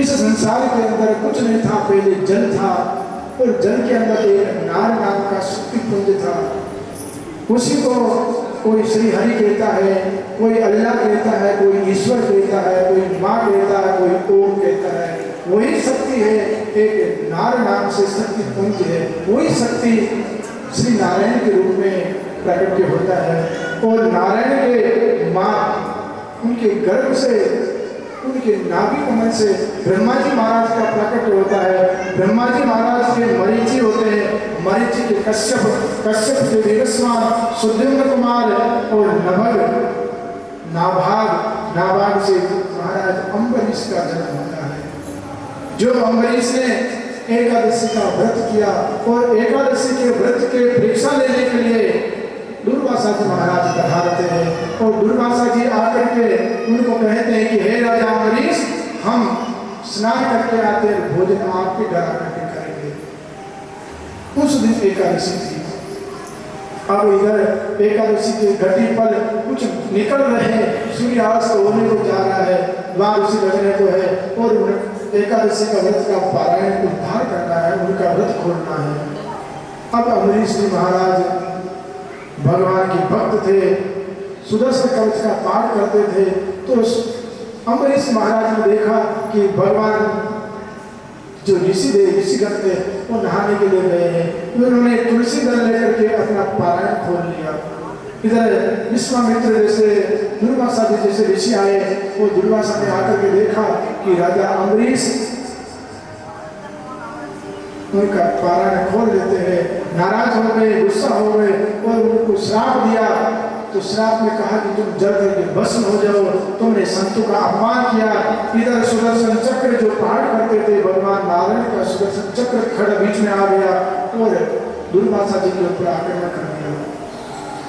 इस संसार के अंदर कुछ नहीं था, पहले जल था और जल के अंदर एक नार नाम का शक्ति पुंज था। उसी को कोई श्री हरि कहता है, कोई अल्लाह कहता है, कोई ईश्वर कहता है, कोई माँ कहता है, कोई ओम कहता है। वही शक्ति है, एक नार नाम से शक्ति पुंज है। वही शक्ति श्री नारायण के रूप में प्रकट के होता है। और नारायण के माँ उनके गर्भ से, उनके नाभि कमल से ब्रह्मा जी महाराज का प्रकट होता है। ब्रह्मा जी महाराज के मरीचि होते हैं, मरीचि के कश्यप, कश्यप के विवस्वान, सुद्युम्न कुमार और नभग, नाभाग से महाराज अम्बरीश का जन्म होता है। जो अम्बरीश ने एकादशी का व्रत किया और एकादशी के व्रत के परीक्षा लेने के लिए दुर्वासा जी महाराज पधारते हैं और दुर्वासा जी आकर के उनको कहते हैं कि हे राजा अम्बरीश, हम स्नान करके आते हैं, भोजन आपके घर आकर के करेंगे। उस दिन एकादशी थी। अब इधर एकादशी के घटी पल कुछ निकल रहे हैं, सूर्यास्त होने को जा रहा है, द्वादशी लगने को है और एकादशी का व्रत का पारायण उद्धार करना है, उनका व्रत खोलना है। अब अम्बरीश जी महाराज भगवान के भक्त थे, सुदर्शन कवच का पाठ करते थे। तो अम्बरीश महाराज ने देखा कि भगवान जो ऋषिगण थे वो नहाने के लिए गए हैं। उन्होंने तुलसी दल लेकर के अपना पारायण खोल लिया। इधर विश्वामित्र जैसे, दुर्वासा जी जैसे ऋषि आए, वो दुर्वासा ने आकर के देखा कि राजा अम्बरीश उनका पारायण खोल देते हैं, नाराज हो गए, गुस्सा हो गए और उनको श्राप दिया। तो श्राप में कहा कि तुम जल करके भस्म हो जाओ, तुमने संतों का अपमान किया। इधर सुदर्शन चक्र जो पाठ करते थे, भगवान नारायण का सुदर्शन चक्र खड़ा बीच में आ गया और दुर्वासा जी के ऊपर आक्रमण कर दिया।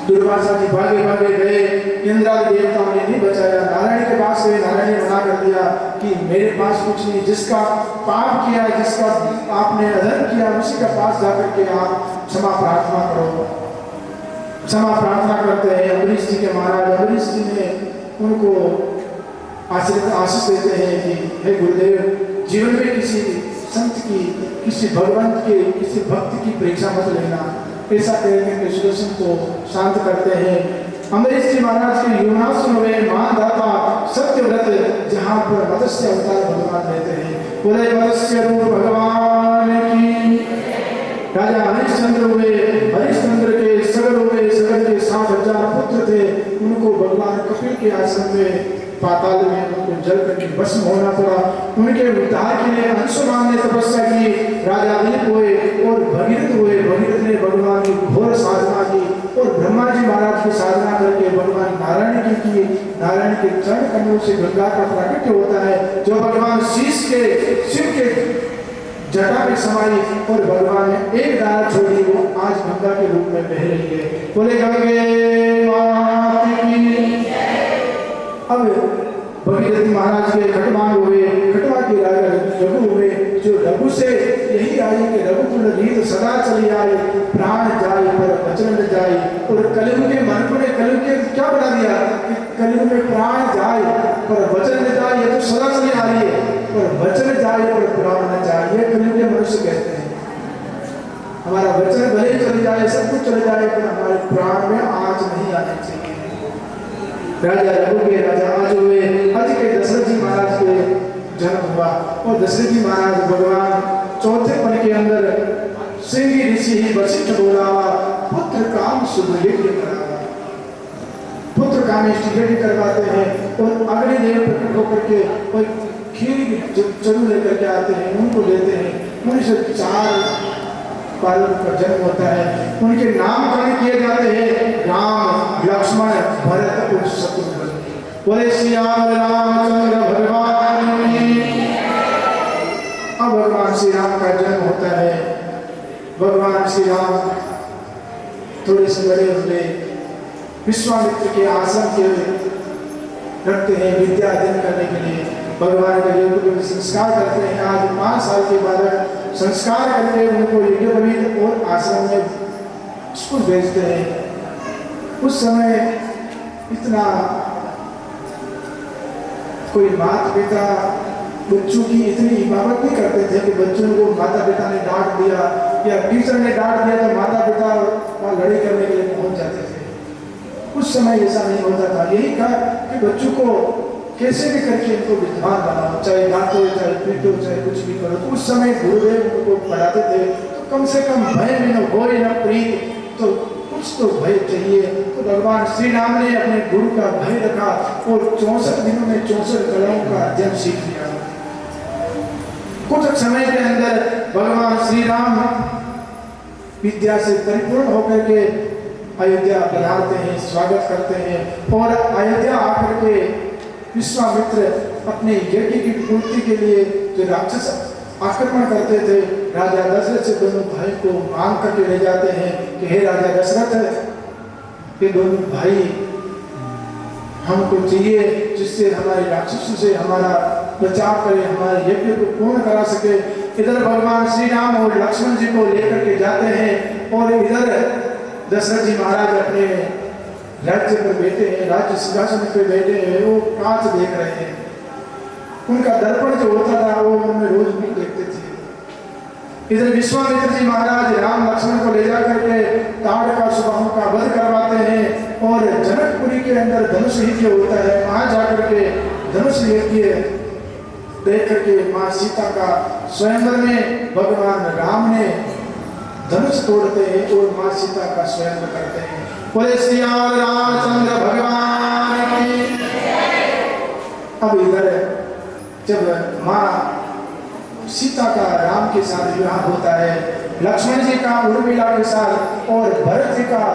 दुर्वासा जी भागे भागे गए, इंद्रादि देवताओं ने नहीं बचाया, नारायण के पास गए। नारायण ने मना कर दिया कि मेरे पास कुछ नहीं, जिसका पाप किया, जिसका आपने अधर्म किया, उसी का पास जाकर के आप क्षमा प्रार्थना करो। क्षमा प्रार्थना करते हैं अम्बरीश जी के महाराज। अम्बरीश जी ने उनको आशीष देते हैं कि हे गुरुदेव, जीवन में किसी संत की, किसी भगवंत के, किसी भक्त की परीक्षा मत लेना। ऐसा कहकर के सुदर्शन को शांत करते हैं। अम्बरीश जी महाराज के युवनाश्रम में महादाता सत्यव्रत, जहाँ पर मत्स्य अवतार भगवान रहते हैं, बोले मत्स्य रूप भगवान की। राजा हरिश्चंद्र हुए, हरिश्चंद्र के सगर हुए, सगर के 7,000 पुत्र थे। उनको भगवान कपिल के आश्रम में पाताल में उनको जल करके भस्म होना पड़ा। उनके उद्धार के लिए अंशुमान ने तपस्या की, राजा दिलीप हुए और भगीरथ हुए। भगीरथ ने भगवान की घोर साधना की और ब्रह्मा जी महाराज की साधना करके भगवान नारायण की। नारायण के चरण कमलों से गंगा का प्राकट्य होता है, जो भगवान शिव के जटा में समाई और भगवान ने एक धारा छोड़ी, वो आज गंगा के रूप में बह रही है। बोले गंगे माता की। अब भगीरथ महाराज के खटवान हुए, खटवा के राजा रघु हुए, जो रघु से यही आई कि रघुकुल रीत सदा चली आई, प्राण जाए पर वचन न जाए। और कलयुग के मन ने कलयुग के क्या बना दिया कि कलयुग में प्राण जाए पर वचन न जाए, ये तो सदा चली आ रही है, पर वचन जाए पर प्राण न जाए, ये कलयुग के मनुष्य कहते हैं। हमारा वचन भले ही चले जाए, सब कुछ चले जाए, पर हमारे प्राण में आँच नहीं आनी चाहिए। राजा रघु के राजा आज हुए, आज के दशरथ जी महाराज के जन्म हुआ और दशरथ जी महाराज भगवान चौथे पन के अंदर श्रृंगी ऋषि ही वशिष्ठ बोलावा, पुत्र काम शुभ यज्ञ करावा। पुत्र काम यज्ञ करवाते हैं और अग्निदेव प्रकट होकर के कोई खीर चरु लेकर के आते हैं, उनको देते हैं। उनसे 4 बालक का जन्म होता है। उनके नामकरण किए जाते हैं, राम, लक्ष्मण, भरत और शत्रुघ्न। बोले श्री रामचंद्र भगवान की। अब भगवान श्री राम का जन्म होता है। भगवान श्री राम थोड़े से बड़े हुए, विश्वामित्र के आश्रम के रखते हैं विद्या अध्ययन करने के लिए। भगवान के लिए संस्कार करते हैं। आज 5 साल के बाद संस्कार करके उनको यज्ञोपवीत और आश्रम में स्कूल भेजते हैं। उस समय इतना कोई माता पिता बच्चों की इतनी इबादत नहीं करते थे कि बच्चों को माता पिता ने डांट दिया या टीचर ने डांट दिया तो माता पिता वहाँ लड़ाई करने के लिए पहुंच जाते थे। उस समय ऐसा नहीं होता था। यही कहा कि बच्चों को कैसे भी करके इनको विद्वान बनाओ, चाहे डांटो चाहे पीटो चाहे कुछ भी करो। तो उस समय गुरुदेव उनको पढ़ाते थे तो कम से कम भय में न भोय न प्रीत, तो कुछ तो भय चाहिए। तो भगवान श्री राम ने अपने गुरु का भय रखा और 64 दिनों में 64 कलाओं का अध्ययन सीख लिया। कुछ समय के अंदर भगवान श्री राम विद्या से परिपूर्ण होकर के अयोध्या पधारते हैं, स्वागत करते हैं। और अयोध्या आकर के विश्वामित्र अपने यज्ञ की पूर्ति के लिए जो राक्षस आक्रमण करते थे, राजा दशरथ से दोनों भाई को मांग करके ले जाते हैं कि हे राजा दशरथ, ये दोनों भाई हमको चाहिए जिससे हमारे राक्षसों से हमारा बचाव करे, हमारे यज्ञ को पूर्ण करा सके। इधर भगवान श्री राम और लक्ष्मण जी को लेकर के जाते हैं और इधर दशरथ जी महाराज अपने राज्य पर बैठे हैं, राज्य सिंहासन पर बैठे हैं, वो कांच देख रहे हैं। उनका दर्पण जो होता था वो उनमें रोज भी देखते थे। इधर विश्वामित्र जी महाराज राम लक्ष्मण को ले जाकर के ताड़कासुरों का वध करवाते हैं और जनकपुरी के अंदर धनुष यज्ञ होता है। वहां जाकर के धनुष यज्ञ देख करके माँ सीता का स्वयंवर में भगवान राम ने धनुष तोड़ते हैं और माँ सीता का स्वयंवर करते हैं। बोले श्री रामचंद्र भगवान की। अब इधर जब माँ सीता का राम के साथ विवाह होता है, लक्ष्मण जी का उर्मिला के साथ और भरत जी का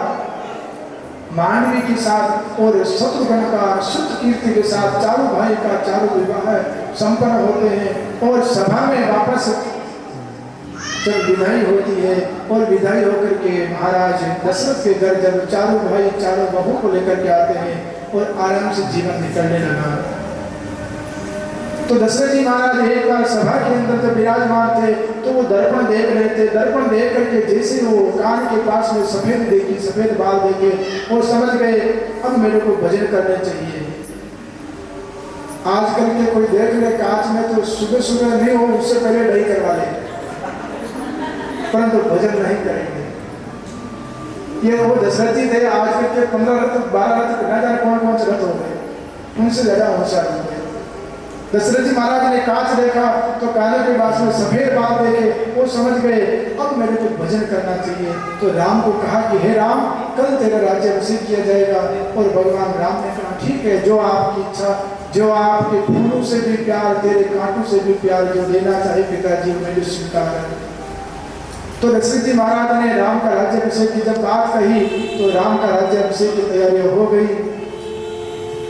मांडवी के साथ और शत्रुघ्न का श्रुतकीर्ति के साथ चारों भाई का चारों विवाह संपन्न होते हैं। और सभा में वापस जब विदाई होती है और विदाई होकर के महाराज दशरथ के घर जब चारों भाई चारों बहू को लेकर के आते हैं और आराम से जीवन निकलने लगा, तो दशरथ जी महाराज एक बार सभा के अंदर जब विराजमान थे तो वो दर्पण देख रहे थे। दर्पण देख करके जैसे वो कान के पास में सफेद देखी, सफेद बाल देखे और समझ गए अब मेरे को भजन करने चाहिए। आजकल के कोई देख ले कांच में तो सुबह सुबह नहीं हो, उससे पहले नहीं करवा ले, परंतु भजन नहीं करेंगे। ये वो दशरथ जी थे। आजकल के 15 रथ 12 रथ न जाने कौन कौन से रथ हो गए, उनसे ज्यादा होशियार हो गए। दशरथ जी महाराज ने कांच देखा तो कानों के पास में सफेद बाल देखे, वो समझ गए अब मेरे को भजन करना चाहिए। तो राम को कहा कि हे राम, कल तेरा राज्य अभिषेक किया जाएगा। और भगवान राम ने कहा ठीक है, जो आपकी इच्छा, जो आपके फूलों से भी प्यार, तेरे कांटों से भी प्यार, जो देना चाहे पिताजी मेरे स्वीकार है। तो दशरथ जी महाराज ने राम का राज्य अभिषेक की जब बात कही तो राम का राज्य अभिषेक की तैयारी हो गई।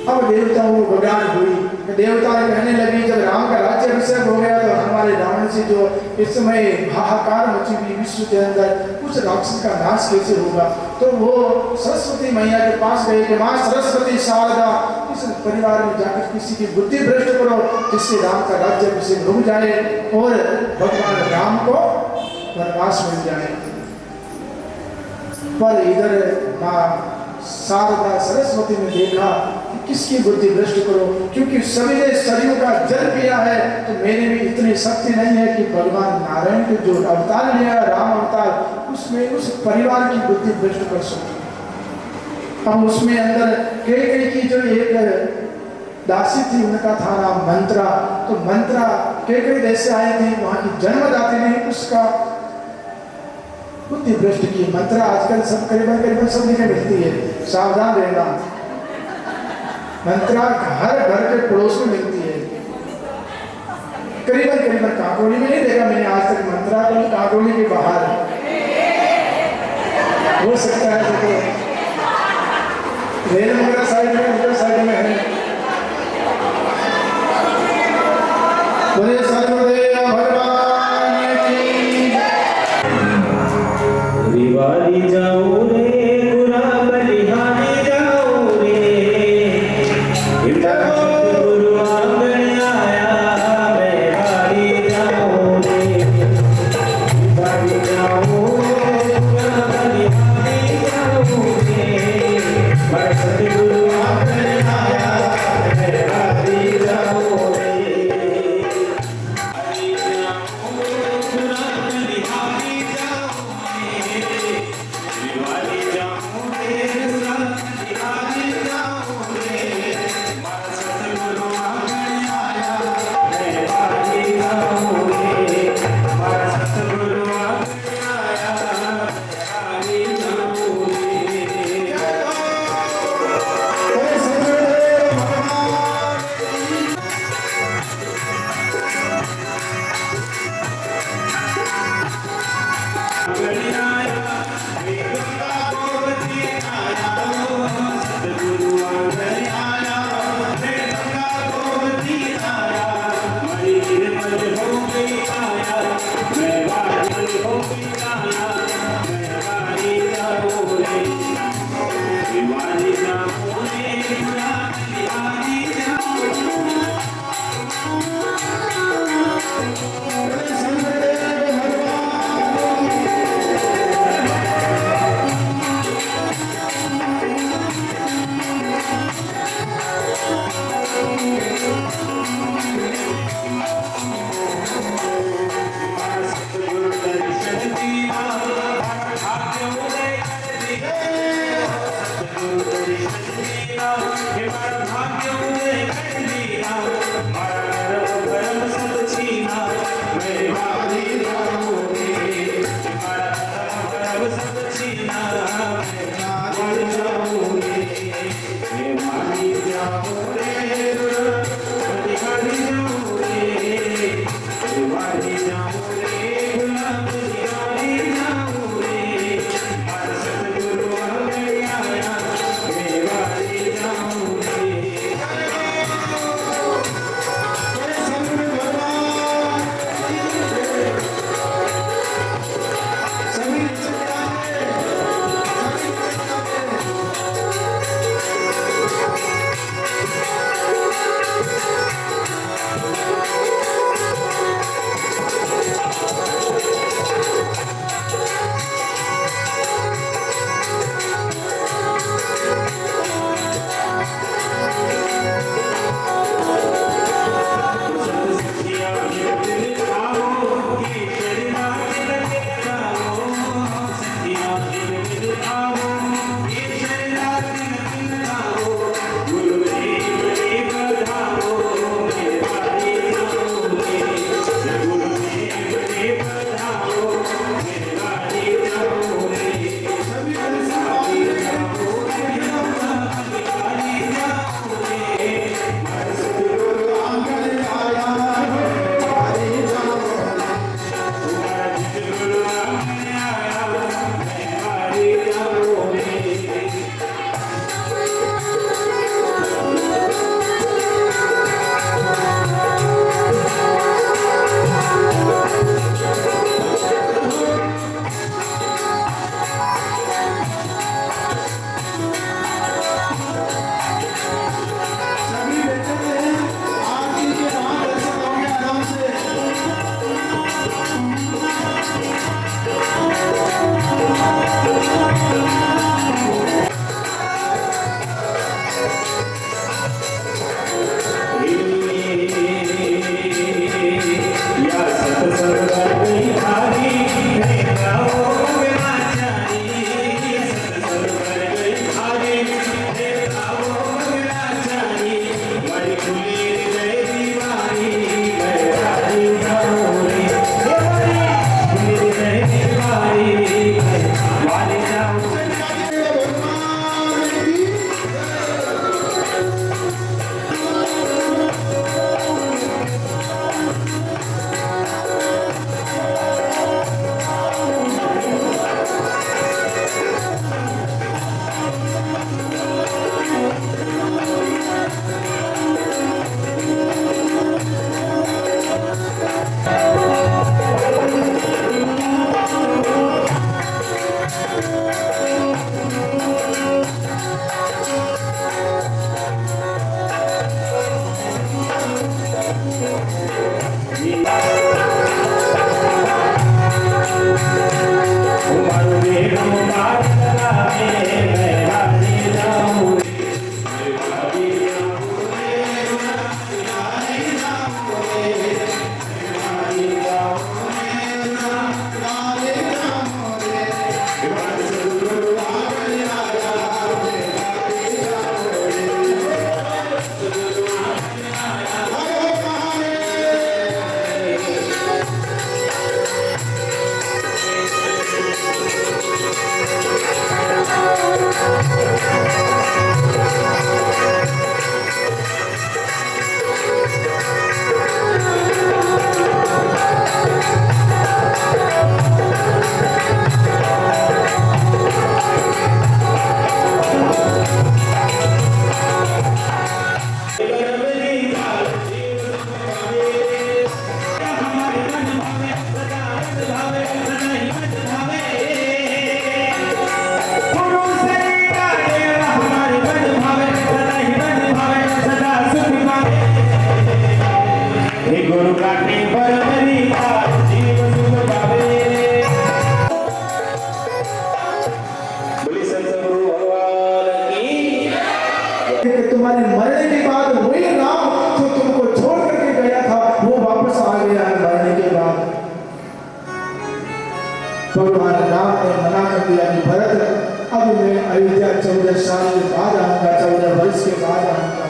अब देवताओं को घबराहट हुई, देवता कहने लगी जब राम का राज्य अभिषेक हो गया तो हमारे रावण से जो इस समय हाहाकार मची हुई विश्व के अंदर उस राक्षस का नाश कैसे होगा। तो वो सरस्वती मैया के पास गए कि माँ सरस्वती शारदा, इस परिवार में जाकर किसी की बुद्धि भ्रष्ट करो जिससे राम का राज्य अभिषेक रुक जाए और भगवान राम को वनवास मिल जाए। पर इधर माँ शारदा सरस्वती ने देखा कि किसकी बुद्धि भ्रष्ट करो, क्योंकि सभी ने सरयू का जल पिया है तो मेरे भी इतनी शक्ति नहीं है कि भगवान नारायण के जो अवतार लिया राम अवतार उसमें उस परिवार की बुद्धि भ्रष्ट कर सकूं। अब उसमें अंदर कई की जो एक दासी थी उनका था नाम मंत्रा। तो मंत्रा कई देश से आए थे, वहां की जन्मदात्री ने उसका बुद्धि भ्रष्ट की। मंत्रा आजकल सब करीबन सब जगह मिलती है, सावधान रहना। मंत्रा हर घर के पड़ोस में मिलती है, करीबन काकोली में नहीं देखा मैंने आज तक मंत्रा को, काकोली के बाहर हो सकता है तो रेल वगैरह साइड में उधर साइड में है। बोले सर्वदेव भगवान की रिवारी जाओ रे गुरा बलिहारी जाओ रे, गुरु आंगन आया मैं बारी जाओ रे, रिवारी जाओ गुरा बलिहारी जाओ रे, बरसत गुरु आंगन आया मैं बारी जाओ रे। मारो बेगम बात लगावे मैं हारी जाऊं गुरु काटे पर मेरी जीव सुख पावे। बोली संत गुरु भगवान की। कि तुम्हारे मरने के बाद वही राम जो तुमको छोड़ करके गया था वो वापस आ गया है मरने के बाद। भगवान राम ने मना कर दिया कि भरत अब मैं अयोध्या 14 साल के बाद आऊंगा, 14 वर्ष के बाद आऊंगा।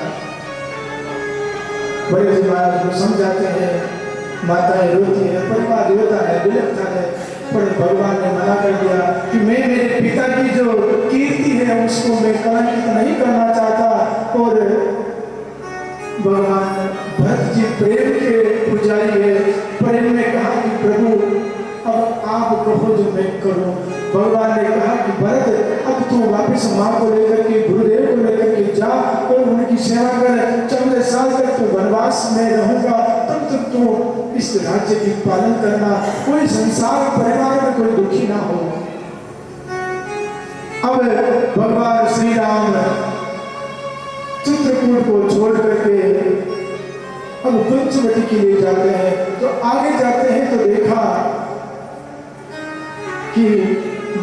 बड़े जी महाराज को समझाते हैं, माताएं रोती है, परिवार रोता है, बिलखता है, पर भगवान ने मना कर दिया कि मैं मेरे पिता की जो कीर्ति है उसको मैं कलंकित नहीं करना चाहता। और भगवान भरत जी प्रेम के पुजारी है, प्रेम में कहा कि प्रभु अब आप कहो जो मैं करूं। भगवान ने कहा कि भरत अब तू वापस माँ को लेकर के, गुरुदेव को लेकर के जा और उनकी सेवा कर। 14 साल तक तू वनवास में रहूंगा, तब तक तू इस राज्य की पालन करना, कोई संसार परिवार में कोई दुखी ना हो। अब भगवान श्री राम चित्रकूट को छोड़ करके अब पंचवटी के लिए जाते हैं। तो आगे जाते हैं तो देखा कि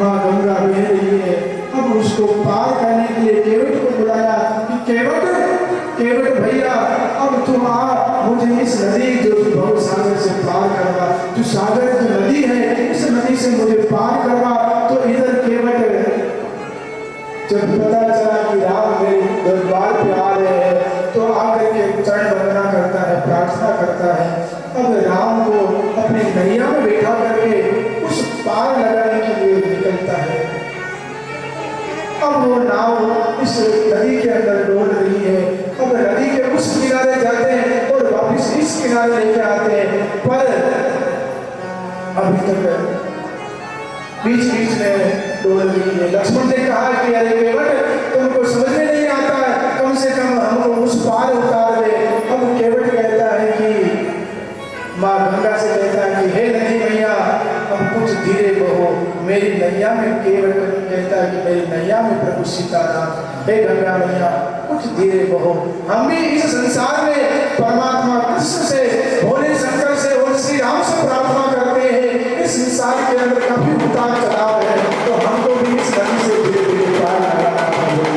माँ गंगा बह रही है। अब उसको पार करने के लिए केवट को बुलाया कि केवट भैया अब तुम आ, मुझे इस नदी जो भव सागर से पार करवा, जो सागर की नदी है इस नदी से मुझे पार करवा। तो इधर केवट जब पता चला कि राम मेरे दरबार पे आ रहे हैं तो आकर के चरण वंदना करता है, प्रार्थना करता है। अब राम को अपनी नैया में बैठा करके उस पार लगाने के लिए निकलता है। अब वो नाव इस नदी के अंदर डोल रही है। अब नदी के उस किनारे जाते हैं और वापस इस किनारे लेके आते हैं, पर अभी तक बीच बीच में डोल रही है। लक्ष्मण ने कहा कि अरे केवट तुमको समझ में नहीं आता है, कम से कम हमको उस पार उतार दे। अब केवट कहता है कि माँ गंगा से कहता है कि हे नदी मैया अब कुछ धीरे बहो, मेरी नैया में। केवट कहता है कि मेरी नैया में प्रभु सीताराम, हे गंगा मैया कुछ धीरे बहो। हम भी इस संसार में परमात्मा कृष्ण से, भोले शंकर से और श्री राम से प्रार्थना करते हैं। इस संसार के अंदर काफी उतार चढ़ाव है, तो हमको भी इस नदी से धीरे धीरे पार लगाना चाहिए।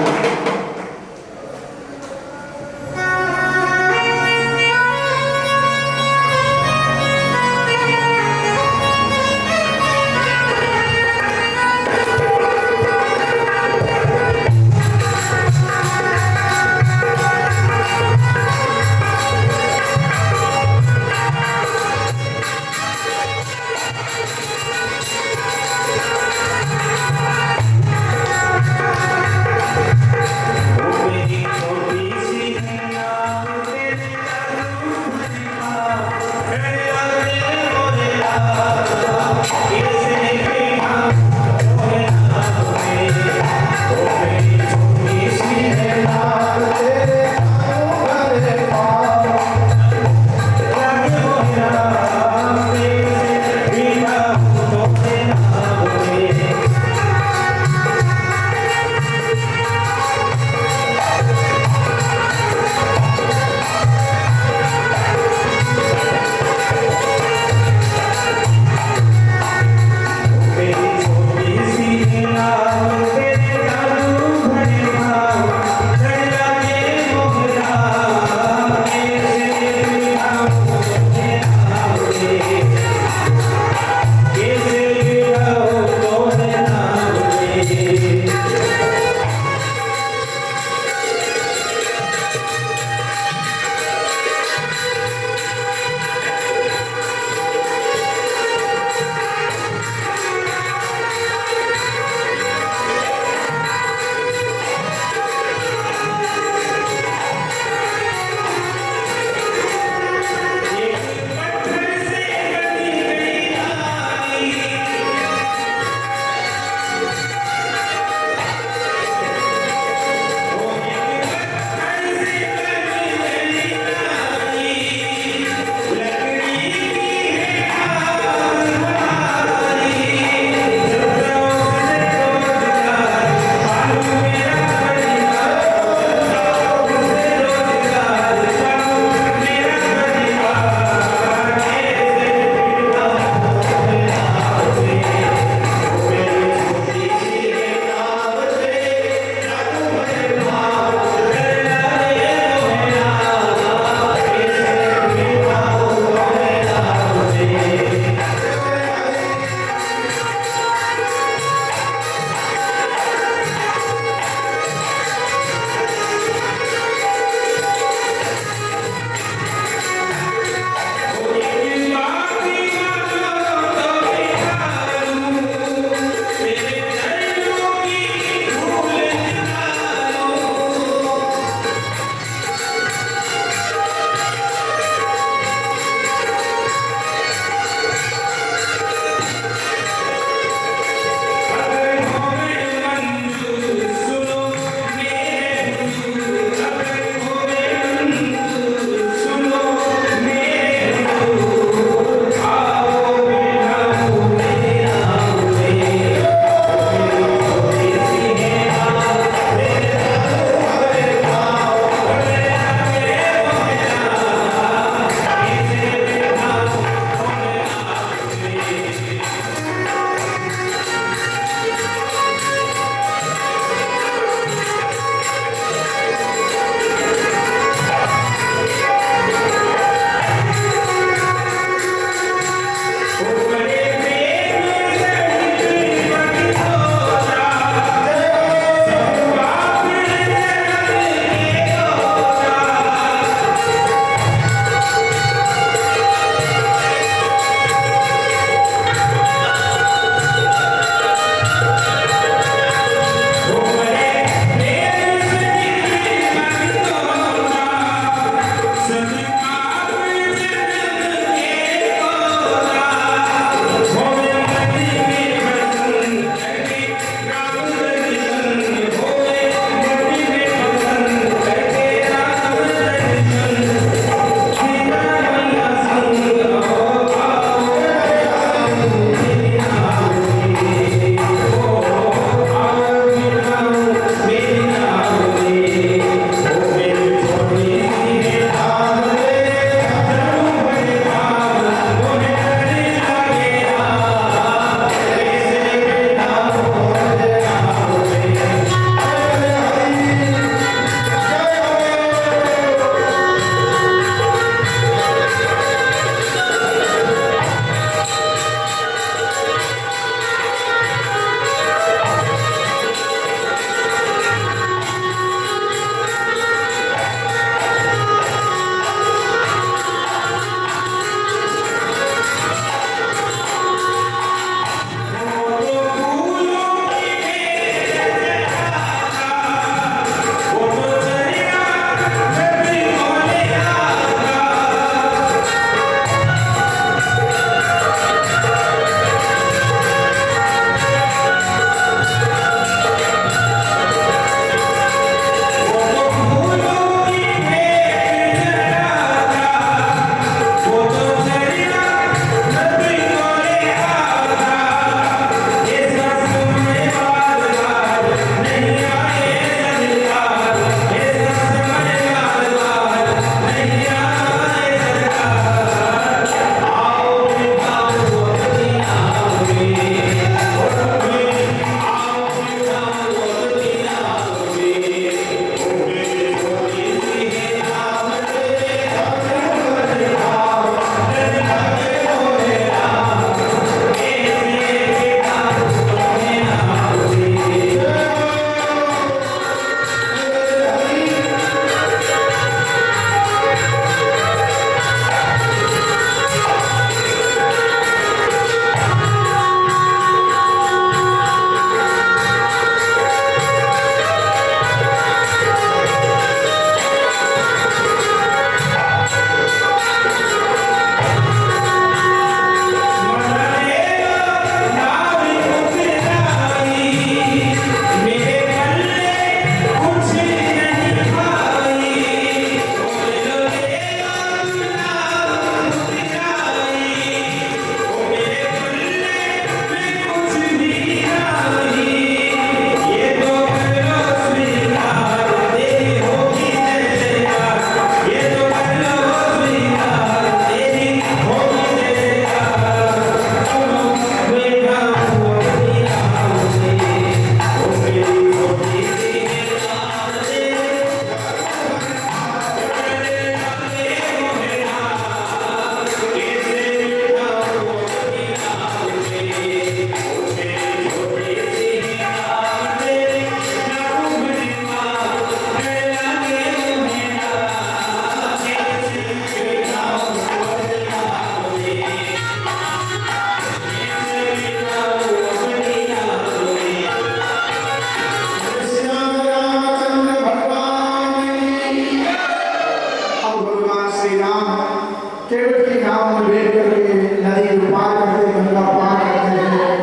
केवट की नाव में बैठ करके नदी को पार करते, गंगा पार करते हैं।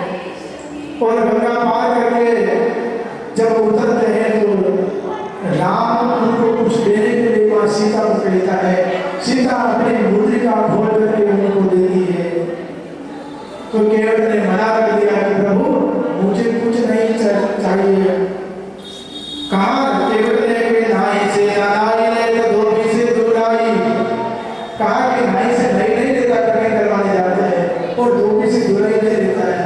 और गंगा पार करके जब उतरते हैं तो राम उनको कुछ देने के लिए वहाँ सीता को कहता है। सीता अपनी मुद्रिका खोल करके उनको देती है। तो केवट ने मना कर दिया कि प्रभु मुझे कुछ नहीं चाहिए। कहा केवट ने कि नाई से नाई ने तो धोबी से धुलाई। कहा कि नाई से नाई नहीं देता, कहीं करवाने जाते हैं, और धोबी से धुलाई नहीं देता है।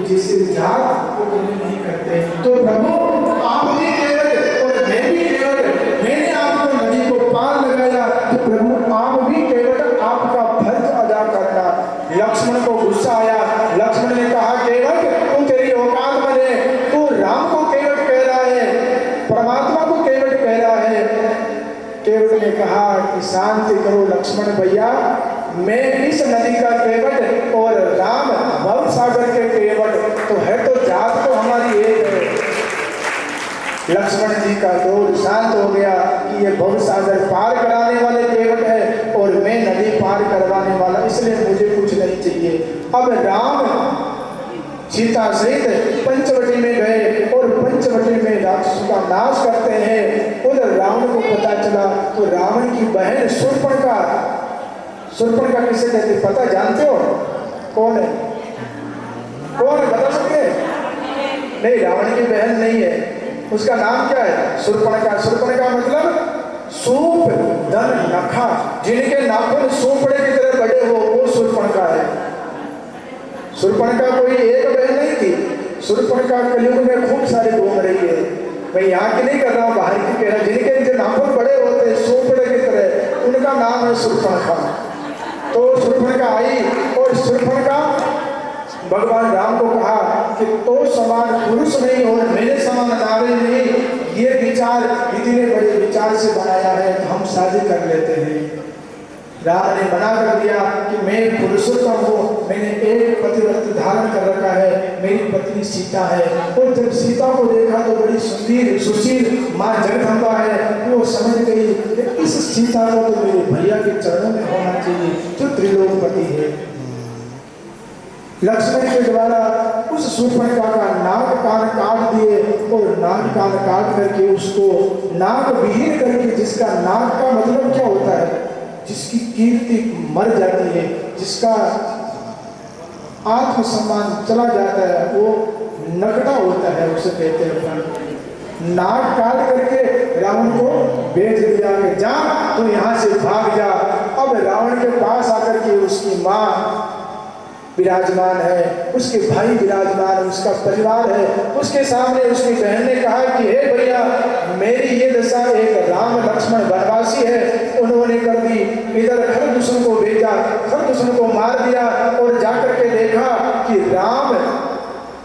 जिससे जात वो कभी नहीं करते। तो प्रभु आप भी केवट और मैं भी केवट, मैंने आपको नदी को पार लगाया, तो प्रभु आप भी केवट आपका फर्ज अदा करना। लक्ष्मण को गुस्सा आया। लक्ष्मण ने कहा केवट तू तेरी औकात बने, तू राम को केवट कह रहा है, परमात्मा को केवट कह रहा है। केवट ने कहा कि शांति करो लक्ष्मण भैया, मैं इस नदी का केवट और राम भव सागर के केवट, तो है तो जात तो हमारी एक है। लक्ष्मण जी का क्रोध शांत हो गया कि ये भव सागर पार कराने वाले केवट है और मैं नदी पार करवाने वाला, इसलिए मुझे कुछ नहीं चाहिए। अब राम सीता सहित पंचवटी में गए और पंचवटी में राक्षसों का नाश करते हैं। उधर रावण को पता चला तो रावण की बहन शूर्पणखा, शूर्पणखा किसे कहते पता जानते हो? कौन है? कौन है बता सकते? नहीं, रावण की बहन नहीं है। उसका नाम क्या है? शूर्पणखा। शूर्पणखा मतलब सूप धन नखा, जिनके नाखून सूपड़े की तरह बड़े हो, वो शूर्पणखा है। शूर्पणखा कोई एक बहन नहीं थी। शूर्पणखा कलयुग में खूब सारे घूम रही है। मैं यहाँ की नहीं कर रहा हूँ, बाहर की कह रहा, जिनके जो नाखून बड़े होते सूपड़े की तरह, उनका नाम है शूर्पणखा। तो शूर्पणखा आई और शूर्पणखा भगवान राम को कहा कि तो समान पुरुष नहीं और मेरे समान नारी नहीं, ये विचार इतने बड़े विचार से बनाया है, तो हम शादी कर लेते हैं। राम ने मना कर दिया कि मैं पुरुषोत्तम हूँ, मैंने एक पतिव्रत धारण कर रखा है, मेरी पत्नी सीता है। और जब सीता को देखा तो बड़ी सुंदर सुशील माँ जगदम्बा है, वो समझ गई कि इस सीता को तो मेरे भैया के चरणों में होना चाहिए जो त्रिलोकपति है। लक्ष्मण के द्वारा उस शूर्पणखा का नाक कान काट दिए और नाक कान काट करके उसको नाक विहीन करके, जिसका नाक का मतलब क्या होता है? जिसकी कीर्ति मर जाती है, जिसका आत्मसम्मान चला जाता है, वो नकटा होता है, उसे कहते हैं। नाक काट करके रावण को भेज दिया कि जा तो यहाँ से भाग जा। अब रावण के पास आकर के उसकी माँ विराजमान है, उसके भाई विराजमान, उसका परिवार है, उसके सामने उसकी बहन ने कहा कि हे भैया, मेरी ये दशा एक राम लक्ष्मण वनवासी है, उन्होंने कर दी। इधर खरदूषण को भेजा, खरदूषण को मार दिया और जाकर के देखा कि राम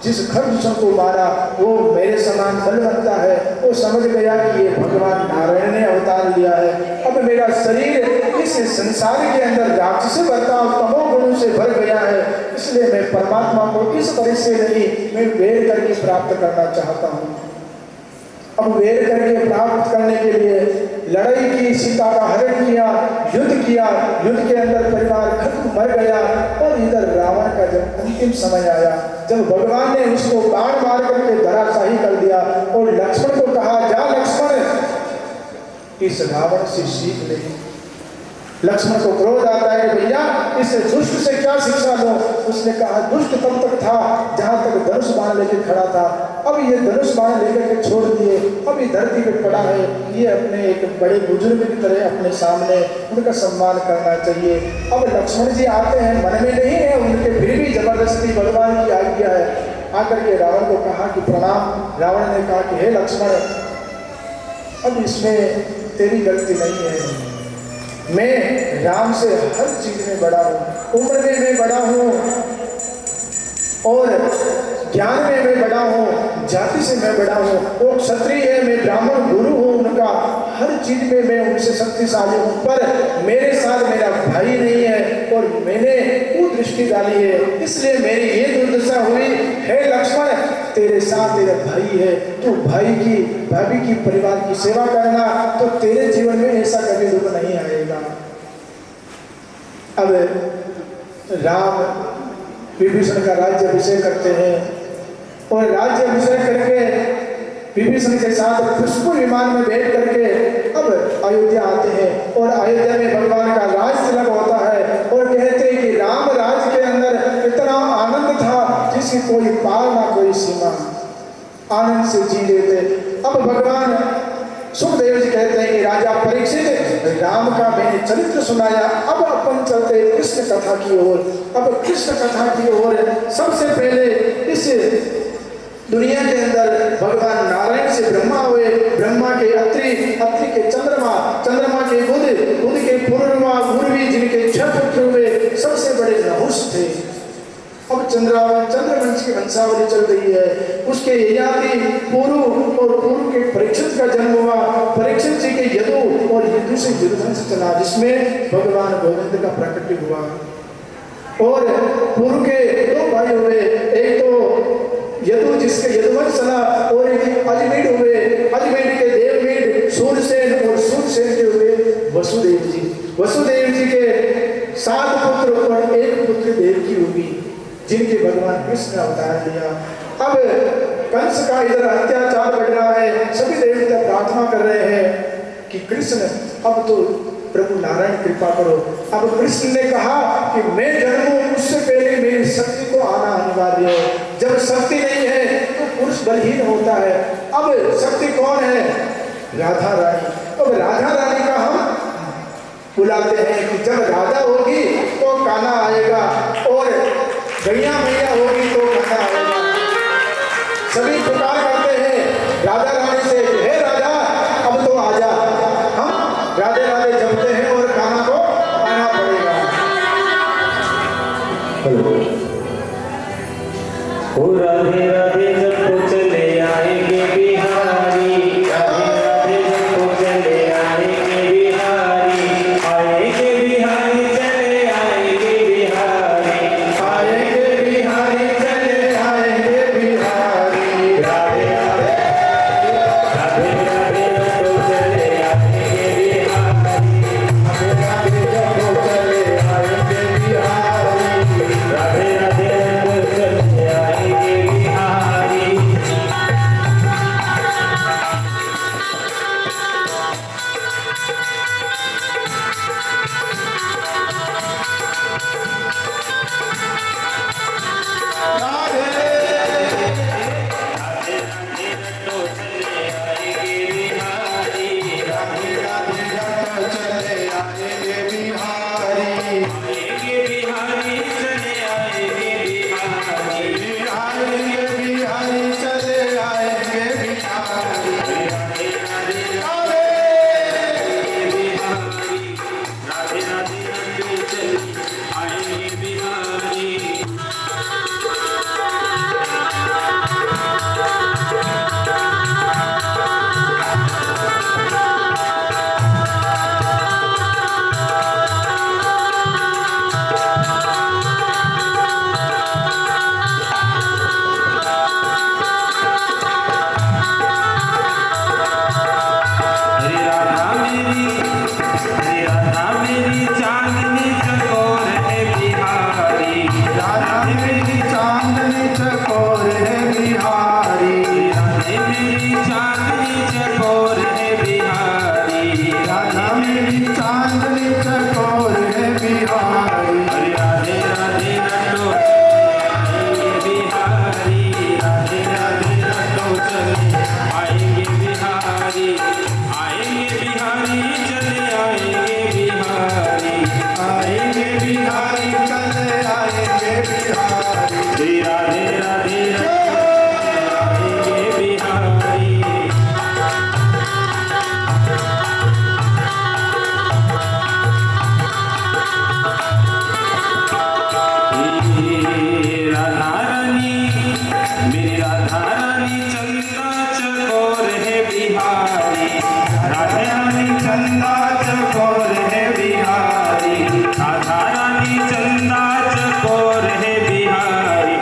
जिस खरदूषण को मारा वो मेरे समान बलवंता है। वो समझ गया कि ये भगवान नारायण ने अवतार लिया है। अब मेरा शरीर इस संसार के अंदर राक्षस बर्ताव तमोगुणों से भर गया है, इसलिए मैं परमात्मा को इस तरह से नहीं, मैं वेद करके प्राप्त करना चाहता हूँ। अब वेद करके प्राप्त करने के लिए लड़ाई की, सीता का हरण किया, युद्ध किया, युद्ध के अंदर परिवार खत्म मर गया। और इधर रावण का जब अंतिम समय आया, जब भगवान ने उसको बाण मार करके धराशाही कर दिया और लक्ष्मण को कहा जा लक्ष्मण इस रावण से सीख ले। लक्ष्मण को क्रोध आता है, भैया इस दुष्ट से क्या शिक्षा लो? उसने कहा दुष्ट तब तक था जहां तक धनुष बाण लेकर खड़ा था, अब ये धनुष बाण लेकर के छोड़ दिए, अब ये धरती पे पड़ा है, ये अपने एक बड़े बुजुर्ग की तरह अपने सामने उनका सम्मान करना चाहिए। अब लक्ष्मण जी आते हैं, मन में नहीं है उनके, फिर भी जबरदस्ती भगवान की आज्ञा है। आकर के रावण को कहा कि प्रणाम। रावण ने कहा कि हे लक्ष्मण, अब इसमें तेरी गलती नहीं है, मैं राम से हर चीज में बड़ा हूँ, उम्र में मैं बड़ा हूँ और ज्ञान में मैं बड़ा हूँ, जाति से मैं बड़ा हूँ, वो क्षत्रिय है, मैं ब्राह्मण गुरु हूँ उनका, हर चीज में मैं उनसे शक्तिशाली हूँ, पर मेरे साथ मेरा भाई नहीं है और मैंने कुदृष्टि डाली है, इसलिए मेरी ये दुर्दशा हुई। हे लक्ष्मण, तेरे साथ तेरा भाई है, तू भाई की भाभी की परिवार की सेवा करना, तो तेरे जीवन में ऐसा कभी दुख नहीं आएगा। अब राम विभीषण का राज्य अभिषेक करते हैं और राज्य अभिषेक करके विभीषण के साथ पुष्प विमान में बैठ करके अब अयोध्या आते हैं और अयोध्या में भगवान का राज तिलक होता है और कहते हैं कि राम राज के अंदर इतना आनंद था जिसकी कोई पार ना कोई सीमा, आनंद से जी लेते। अब भगवान सुखदेव जी कहते हैं कि राजा परीक्षित, राम का मैंने चरित्र सुनाया, अब अपन चलते कृष्ण कथा की ओर। अब कृष्ण कथा की ओर सबसे पहले इस दुनिया के अंदर भगवान नारायण से ब्रह्मा हुए, ब्रह्मा के अत्रि, अत्रि के चंद्रमा, चंद्रमा के बुध, बुध के पूर्णिमा, पूर्वी जिनके 6 पुत्र हुए, सबसे बड़े नहुष थे। अब चंद्रवंश की वंशावली चल रही है, उसके ययाति पुरु और पुरु के परीक्षित का जन्म हुआ, परीक्षित जी के यदु और यदु से यदुवंश चला जिसमें भगवान गोविंद का प्रकट हुआ। और पुरु के 2 भाई हुए, एक तो यदु जिसके यदुवंश चला और एक अजमेर हुए, अजमेर के देवमेर सूरसेन और सूरसेन के हुए वसुदेव जी। वसुदेव जी के 7 पुत्र और 1 पुत्र देवकी हुई जिनके भगवान कृष्ण ने अवतार लिया। अब कंस का इधर अत्याचार बढ़ रहा है, सभी देवता प्रार्थना कर रहे हैं कि कृष्ण अब तो प्रभु नारायण कृपा करो। अब कृष्ण ने कहा कि मैं जन्मूं उससे पहले मेरी शक्ति को आना अनिवार्य है। जब शक्ति नहीं है तो पुरुष बलहीन होता है। अब शक्ति कौन है? राधा रानी। अब राधा रानी का हम बुलाते हैं कि जब राधा होगी तो कान्हा आएगा और गैया मैया होगी तो कान्हा आएगा। सभी पुकार करते हैं राधा रानी से, हे राधा अब तो आजा। हम राधे राधे जपते हैं और कान्हा को आना पड़ेगा। ओ राधे राधे जब चले आएंगे बिहारी, राधे राधे जब चले आएंगे बिहारी, आएंगे बिहारी चले आएंगे बिहारी, आएंगे बिहारी चले आएंगे बिहारी। राधे राधे राधे राधे जब चले आएंगे बिहारी, राधे राधे जब चले आएंगे बिहारी, राधे राधे जब चले आएंगे बिहारी। राधा रानी चंदा चकोर है बिहारी,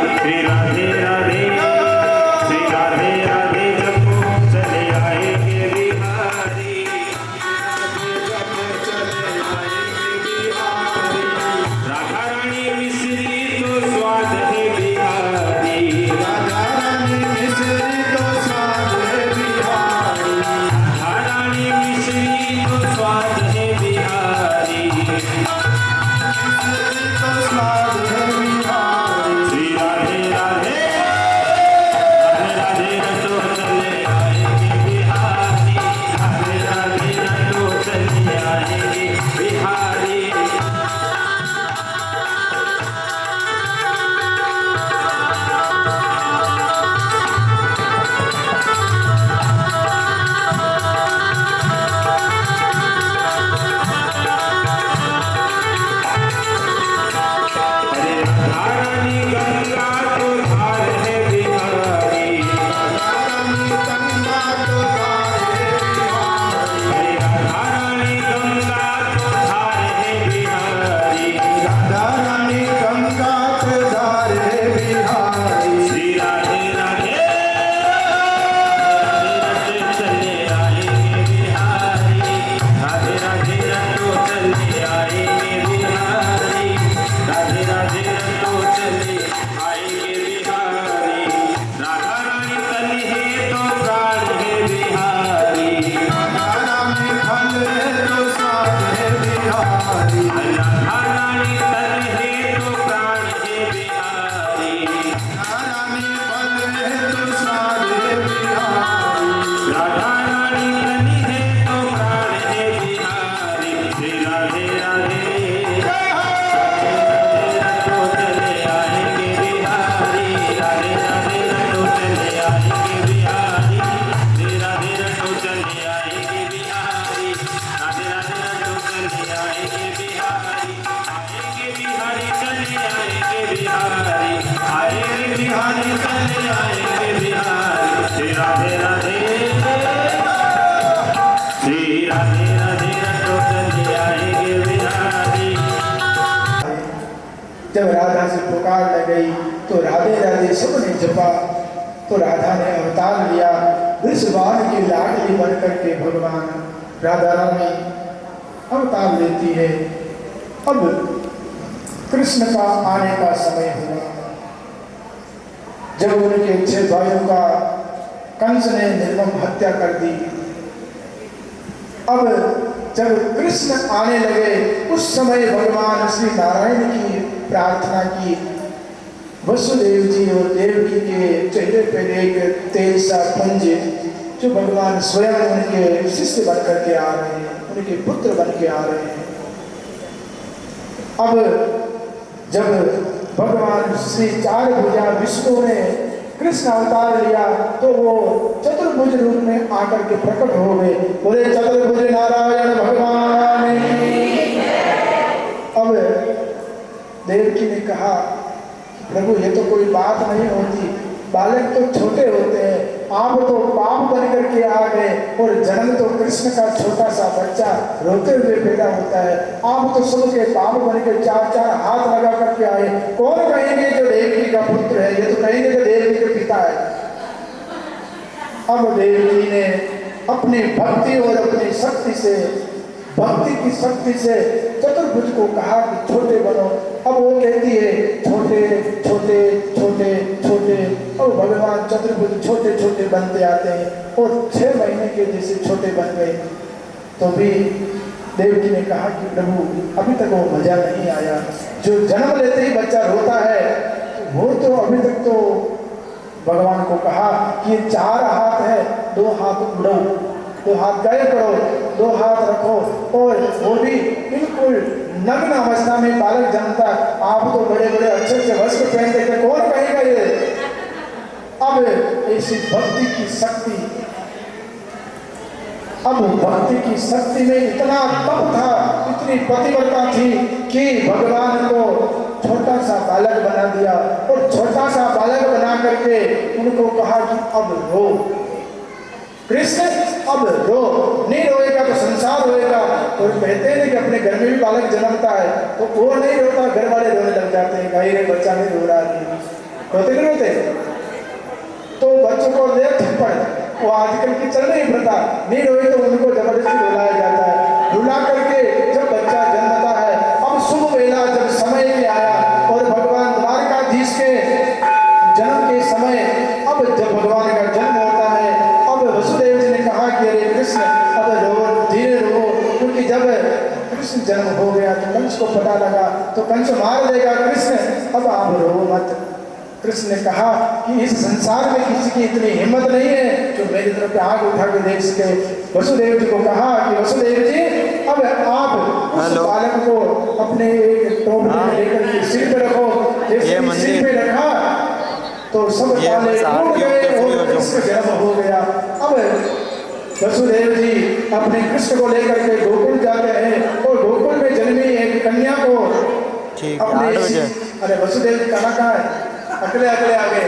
राधे चले आएंगे बिहारी श्री राधे राधे श्री राधे राधे रटो चले आएंगे बिहारी। जब राधा से पुकार लगाई तो राधे राधे सबने जपा। तो राधा ने अवतार लिया, वृषभान की लाडली बनकर के भगवान राधा रानी अवतार लेती है। अब कृष्ण का आने का समय हुआ। जब उनके 6 भाइयों का कंस ने निर्मम हत्या कर दी। अब जब कृष्ण आने लगे उस समय भगवान श्री नारायण की प्रार्थना की। वसुदेव जी और देवकी के चेहरे पर एक तेज सा पुंज जो भगवान स्वयं उनके शिष्य बन करके आ रहे हैं, उनके पुत्र बन के आ रहे हैं। अब जब भगवान श्री 4 भुजा विष्णु ने कृष्ण अवतार लिया तो वो चतुर्भुज रूप में आकर के प्रकट हो गए। बोले चतुर्भुज नारायण भगवान। अब देवकी ने कहा प्रभु ये तो कोई बात नहीं होती, बालक तो छोटे होते हैं, आप तो बाप बन करके आ गए और जन्म तो कृष्ण का छोटा सा बच्चा रोते हुए पैदा होता है। आप तो सबके बाप बन के 4 हाथ लगा करके आए। कौन कहेंगे जो देवकी का पुत्र है, ये तो कहेंगे जो देवकी के पिता है। अब देवकी ने अपनी भक्ति और अपनी शक्ति से, भक्ति की शक्ति से चतुर्भुज को कहा कि छोटे बनो। अब वो कहती है छोटे छोटे छोटे छोटे। और भगवान चतुर्भुज छोटे छोटे बनते आते हैं और 6 महीने के जैसे छोटे बन गए। तो भी देवकी ने कहा कि प्रभु अभी तक वो मजा नहीं आया। जो जन्म लेते ही बच्चा रोता है वो तो अभी तक तो भगवान को कहा कि 4 हाथ है, 2 हाथ उड़ो, 2 हाथ गाय करो, 2 हाथ रखो। और वो भी बिल्कुल नग्न अवस्था में बालक जन्मता। आप तो बड़े बड़े अच्छे से वस्त्र पहनते थे, कौन कहेगा ये। अब ऐसी भक्ति की शक्ति, अब भक्ति की शक्ति में इतना तप था, इतनी पतिव्रता थी कि भगवान को छोटा सा बालक बना दिया। और छोटा सा बालक बना करके उनको कहा कि अब रो कृष्ण, अब रो, नहीं रोएगा तो संसार रोएगा। और कहते हैं कि अपने घर में भी बालक जन्मता है तो वो नहीं रोता, घर वाले रोने लग जाते हैं, भाई रे बच्चा नहीं रो रहा है, रोते नहीं रोते। तो बच्चों को दे थप्पड़, वो आजकल की चल रही प्रथा, नहीं रोए तो उनको जबरदस्ती रुलाया जाता है। रुला करके जब बच्चा जन्मता है, अब शुभ वेला जब समय में आया और भगवान द्वारकाधीश के जन्म के समय, अब जब भगवान का जन्म होता है, अब वसुदेव जी ने कहा कि अरे कृष्ण अब रो, धीरे रो, क्योंकि जब कृष्ण जन्म हो गया तो कंस को पता लगा तो कंस मार देगा कृष्ण, अब आप रो मत। कृष्ण ने कहा कि इस संसार में किसी की इतनी हिम्मत नहीं है जो मेरी तरफ आग उठा के देख सके। वसुदेव जी को कहा कि वसुदेव जी अब आप उस बालक को अपने एक टोकरी में लेकर के सिर पे रखो। जैसे सिर पे रखा तो सब ताले टूट गए और कृष्ण जन्म हो गया। अब वसुदेव जी अपने कृष्ण को लेकर के गोकुल जाते हैं और गोकुल में जन्मी एक कन्या को अपने, अरे वसुदेव जी कहाँ है, अगले अगले आगे,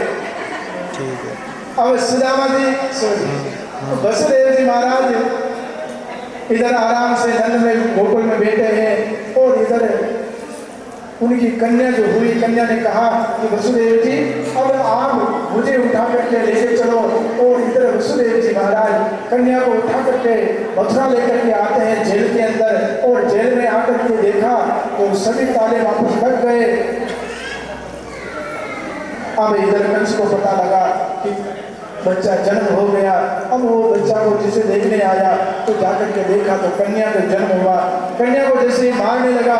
ठीक है। अब सुदामा जी वसुदेव जी महाराज इधर आराम से नंद में गोकुल में बैठे हैं और इधर उनकी कन्या जो हुई, कन्या ने कहा कि वसुदेव जी अब आप मुझे उठा करके लेके चलो। और इधर वसुदेव जी महाराज कन्या को उठा करके मथुरा लेकर के आते हैं जेल के अंदर। और जेल में आकर के देखा तो सभी ताले वापस लग गए। अब इधर कंस को पता लगा कि बच्चा जन्म हो गया। अब वो बच्चा को जिसे देखने आया तो जाकर के देखा तो कन्या का जन्म हुआ। कन्या को जैसे मारने लगा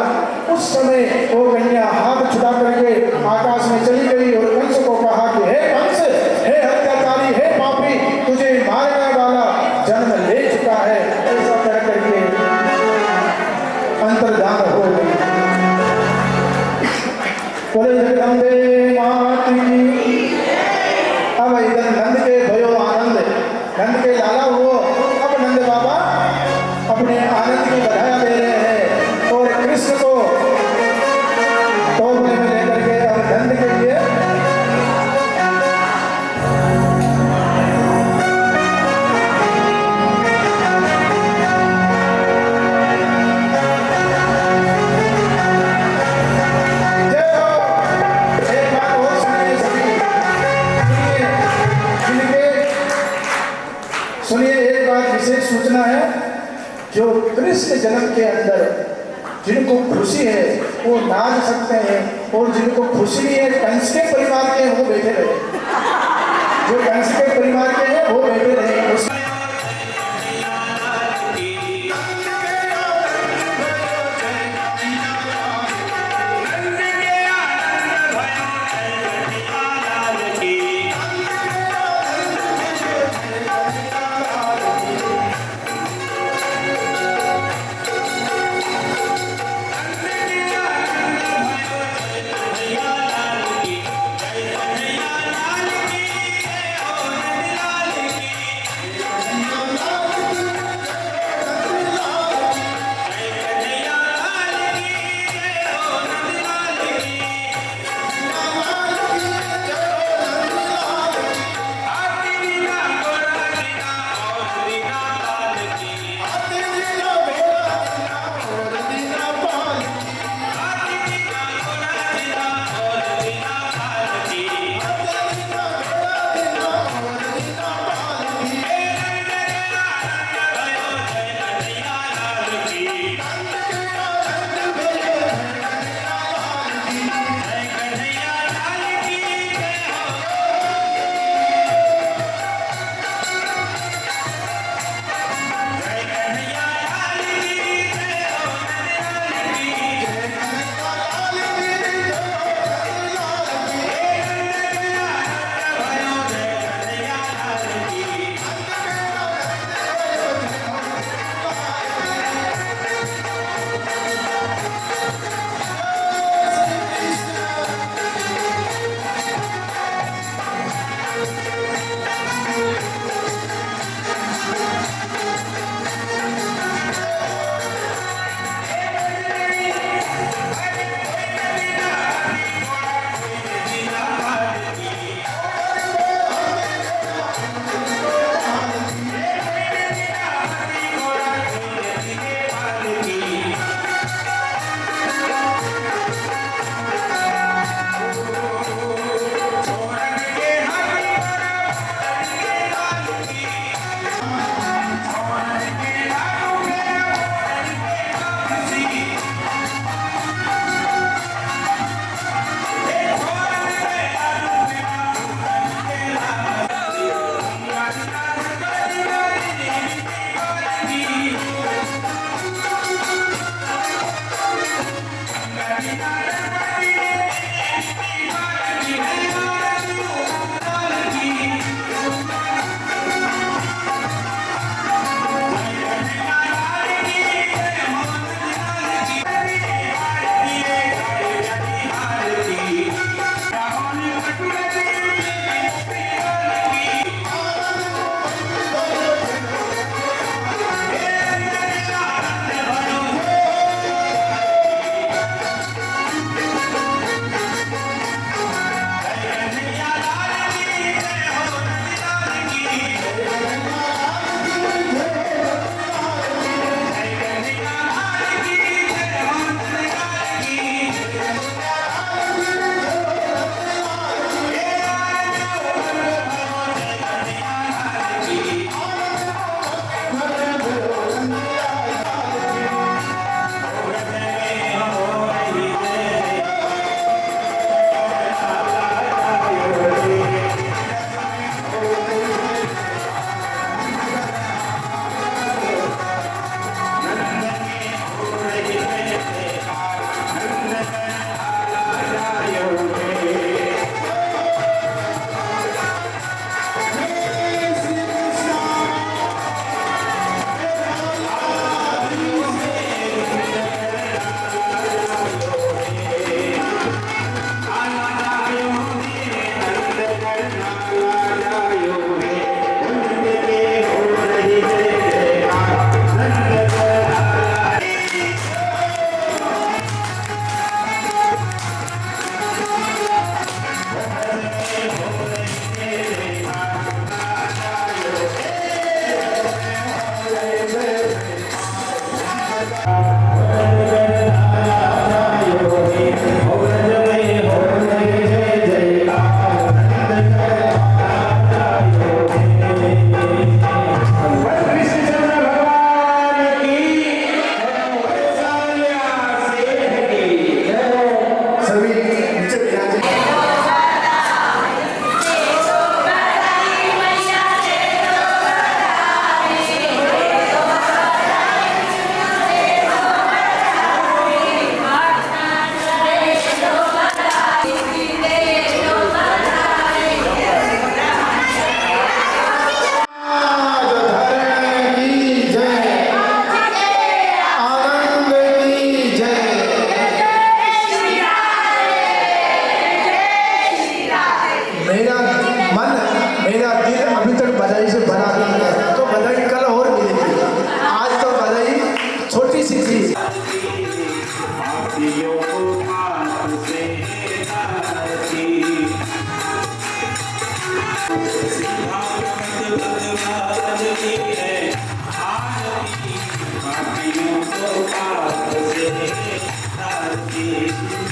उस समय वो कन्या हाथ छुड़ा करके आकाश में चली गई और कंस को कहा कि हे कंस, हे हत्याचारी, हे पापी, तुझे मारने वाला जन्म ले चुका है। ऐसा कह करके अंतर्धान हो गई। बोले जगदम्बे मात की। अब इधर नंद के भयो आनंद, नंद के लाला हो। अब नंद बाबा अपने आनंद की बधाई दे रहे हैं और कृष्ण को टोकरे में लेकर के अब नंद के लिए जन्म के अंदर जिनको खुशी है वो नाच सकते हैं, और जिनको खुशी नहीं है कंस के परिवार के हैं वो बैठे रहे, जो कंस के परिवार के हैं वो बैठे रहे।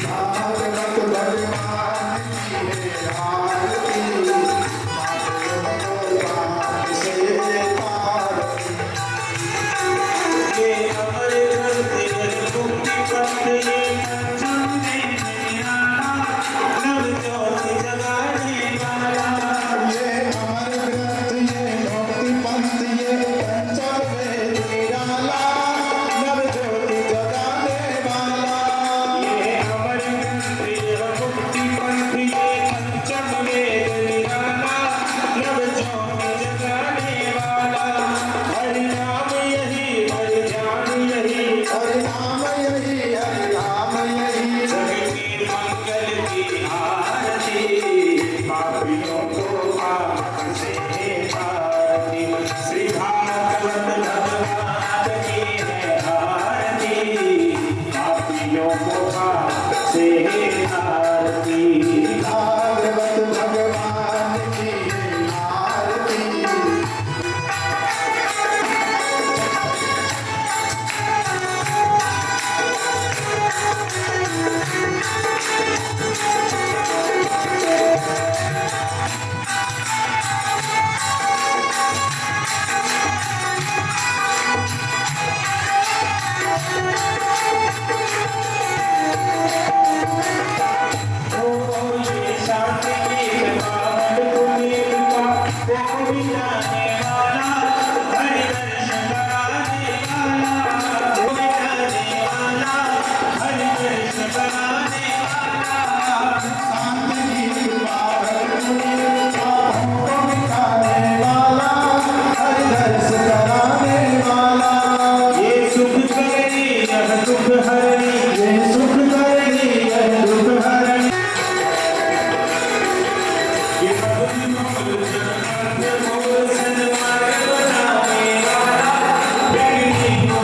भागवत भगवान की आरती भगवान से पार ये अमर ग्रंथ ये मुक्ति पंथ ये पंचम में निराला नव ज्योति जगाने वाला ये अमर ग्रंथ ये मुक्ति पंथ ये पंचम वेद निराला नव ज्योति जगाने वाला ये अमर ग्रंथ ये मुक्ति पंथ ये पंचम वेद निराला नव ज्योति जगाने वाला हरि नाम यही हरि ध्यान यही हरि नाम यही हरि नाम यही जगती मंगल की आरती पापियों को पाप से पाती श्री भागवत भगवान की है आरती पापियों को पाप से आरती भागवत भगवान की आरती ये शांति की बात तुम्हें का देखो भी जाने वाला हरि दर्शन कराने वाला तुम्हें जाने वाला हरि दर्शन कराने वाला शांति की बात तुम्हें पापों को मिटाने वाला हरि दर्श कराने वाला ये सुख करेगी यह दुख हरनी ये सुख करेगी यह दुख हरणी ये प्रभु मोर जगत मोर सन्मार्ग बनाने वाला बेटी को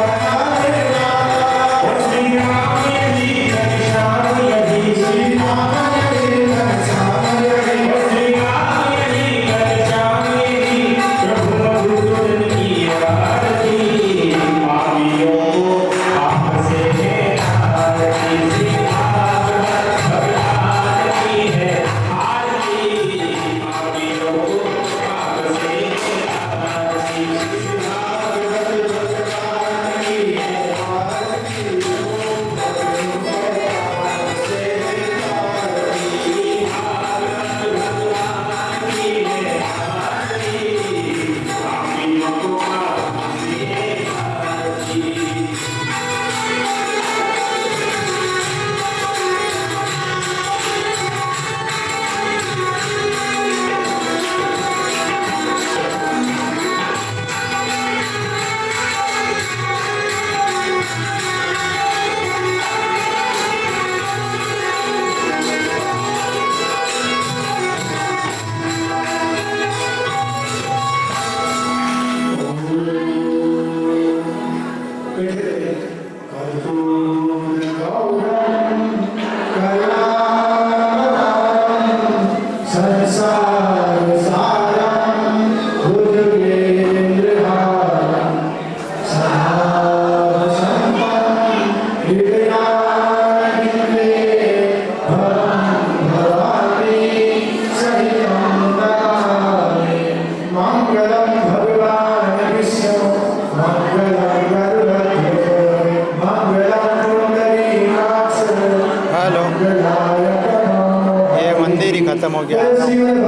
बनाने वाला श्री राम यदि श्याम यदि श्री राम यदि श्याम यदि प्रभु मधुसूदन की आरती पापियों को आपसे है आरती श्री भागवत भगवान की है आरती पापियों को आपसे आरती श्री भागवत भगवान की है पापियों को आपसे आरती संसार सारम भुजगेन्द्रहारम सदा संपन्नं हृदयारविन्दे भवं भवानी सहितं नमामि मंगलं भगवान् विष्णु मंगलं गरुडध्वज मंगलं पुंडरीकाक्ष हेलो, मंगलाय ये मंदिर ही खत्म हो गया। श्रीमद्